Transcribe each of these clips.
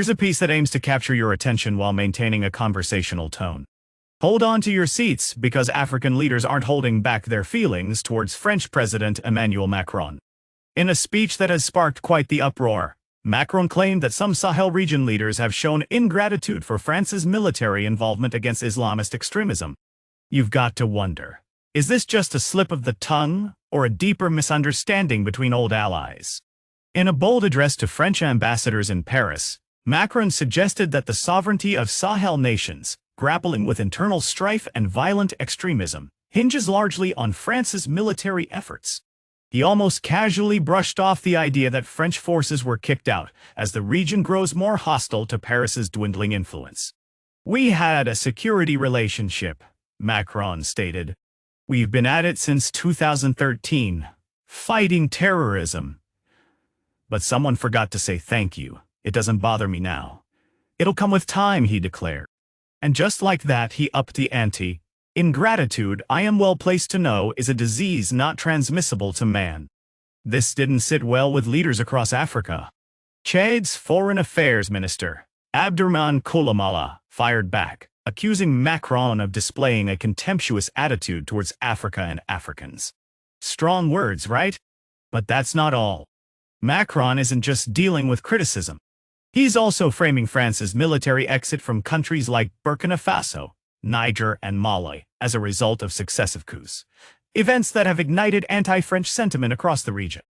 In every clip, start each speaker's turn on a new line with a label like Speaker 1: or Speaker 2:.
Speaker 1: Here's a piece that aims to capture your attention while maintaining a conversational tone. Hold on to your seats, because African leaders aren't holding back their feelings towards French President Emmanuel Macron. In a speech that has sparked quite the uproar, Macron claimed that some Sahel region leaders have shown ingratitude for France's military involvement against Islamist extremism. You've got to wonder, is this just a slip of the tongue, or a deeper misunderstanding between old allies? In a bold address to French ambassadors in Paris, Macron suggested that the sovereignty of Sahel nations, grappling with internal strife and violent extremism, hinges largely on France's military efforts. He almost casually brushed off the idea that French forces were kicked out as the region grows more hostile to Paris's dwindling influence. "We had a security relationship," Macron stated. "We've been at it since 2013, fighting terrorism. But someone forgot to say thank you. It doesn't bother me now. It'll come with time," he declared. And just like that, he upped the ante. "Ingratitude, I am well placed to know, is a disease not transmissible to man." This didn't sit well with leaders across Africa. Chad's Foreign Affairs Minister, Abdourahmane Koulibaly, fired back, accusing Macron of displaying a contemptuous attitude towards Africa and Africans. Strong words, right? But that's not all. Macron isn't just dealing with criticism. He's also framing France's military exit from countries like Burkina Faso, Niger, and Mali as a result of successive coups, events that have ignited anti-French sentiment across the region.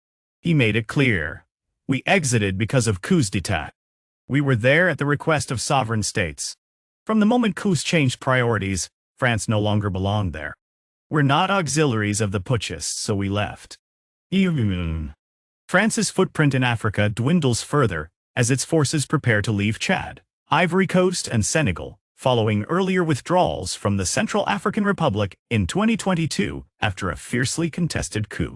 Speaker 1: He made it clear, "We exited because of coups d'état. We were there at the request of sovereign states. From the moment coups changed priorities, France no longer belonged there. We're not auxiliaries of the putschists, so we left." France's footprint in Africa dwindles further as its forces prepare to leave Chad, Ivory Coast, and Senegal, following earlier withdrawals from the Central African Republic in 2022 after a fiercely contested coup.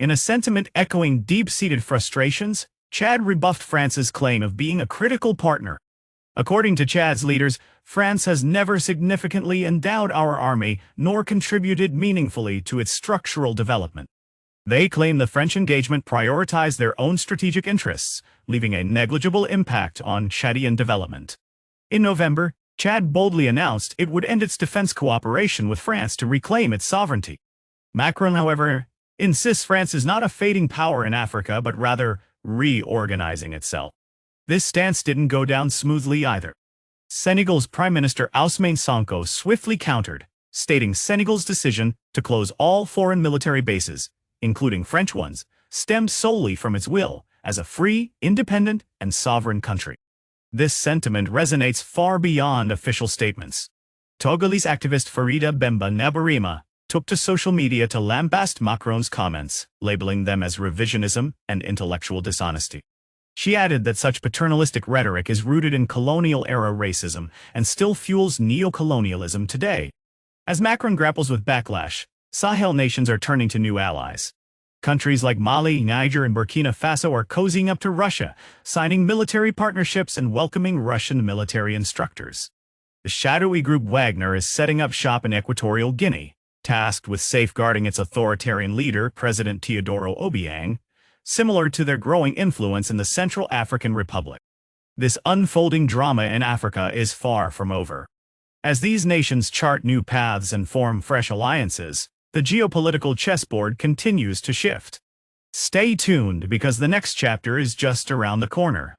Speaker 1: In a sentiment echoing deep-seated frustrations, Chad rebuffed France's claim of being a critical partner. According to Chad's leaders, France has never significantly endowed our army nor contributed meaningfully to its structural development. They claim the French engagement prioritized their own strategic interests, leaving a negligible impact on Chadian development. In November, Chad boldly announced it would end its defense cooperation with France to reclaim its sovereignty. Macron, however, insists France is not a fading power in Africa, but rather reorganizing itself. This stance didn't go down smoothly either. Senegal's Prime Minister Ousmane Sonko swiftly countered, stating Senegal's decision to close all foreign military bases, including French ones, stemmed solely from its will as a free, independent, and sovereign country. This sentiment resonates far beyond official statements. Togolese activist Farida Bemba Nabarima took to social media to lambast Macron's comments, labeling them as revisionism and intellectual dishonesty. She added that such paternalistic rhetoric is rooted in colonial-era racism and still fuels neo-colonialism today. As Macron grapples with backlash, Sahel nations are turning to new allies. Countries like Mali, Niger, and Burkina Faso are cozying up to Russia, signing military partnerships and welcoming Russian military instructors. The shadowy group Wagner is setting up shop in Equatorial Guinea, tasked with safeguarding its authoritarian leader, President Teodoro Obiang, similar to their growing influence in the Central African Republic. This unfolding drama in Africa is far from over. As these nations chart new paths and form fresh alliances, the geopolitical chessboard continues to shift. Stay tuned, because the next chapter is just around the corner.